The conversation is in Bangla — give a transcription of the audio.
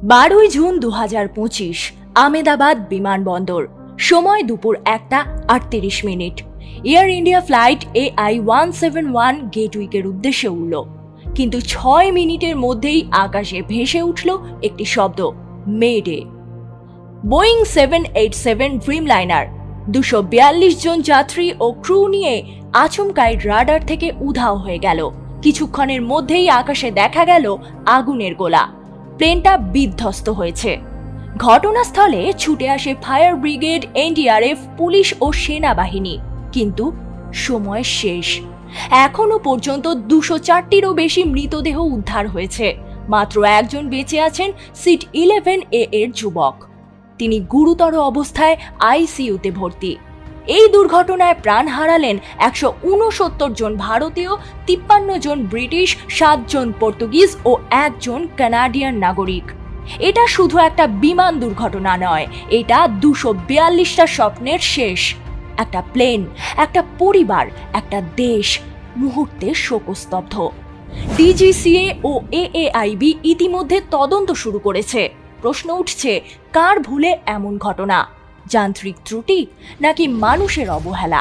12 জুন 2025 আহমেদাবাদ বিমানবন্দর। সময় দুপুর 1:38। এয়ার ইন্ডিয়া ফ্লাইট AI-171 গেটউইকের উদ্দেশ্যে উড়ল, কিন্তু 6 মিনিটের মধ্যেই আকাশে ভেসে উঠল একটি শব্দ, মেডে। বোয়িং 787 ড্রিমলাইনার 242 জন যাত্রী ও ক্রু নিয়ে আচমকাই রাডার থেকে উধাও হয়ে গেল। কিছুক্ষণের মধ্যেই আকাশে দেখা গেল আগুনের গোলা। প্লেনটা বিধ্বস্ত হয়েছে। ঘটনাস্থলে ছুটে আসে ফায়ার ব্রিগেড, NDRF, পুলিশ ও সেনাবাহিনী, কিন্তু সময় শেষ। এখনো পর্যন্ত 204টিরও বেশি মৃতদেহ উদ্ধার হয়েছে। মাত্র একজন বেঁচে আছেন, সিট 11A এর যুবক। তিনি গুরুতর অবস্থায় ICUতে ভর্তি। এই দুর্ঘটনায় প্রাণ হারালেন 169 জন ভারতীয়, 53 জন ব্রিটিশ, 7 জন পর্তুগিজ ও 1 জন কানাডিয়ান নাগরিক। এটা শুধু একটা বিমান দুর্ঘটনা নয়, এটা 242টা স্বপ্নের শেষ। একটা প্লেন, একটা পরিবার, একটা দেশ মুহূর্তে শোকস্তব্ধ। DGCA ও AAIB ইতিমধ্যে তদন্ত শুরু করেছে। প্রশ্ন উঠছে, কার ভুলে এমন ঘটনা? যান্ত্রিক ত্রুটি নাকি মানুষের অবহেলা?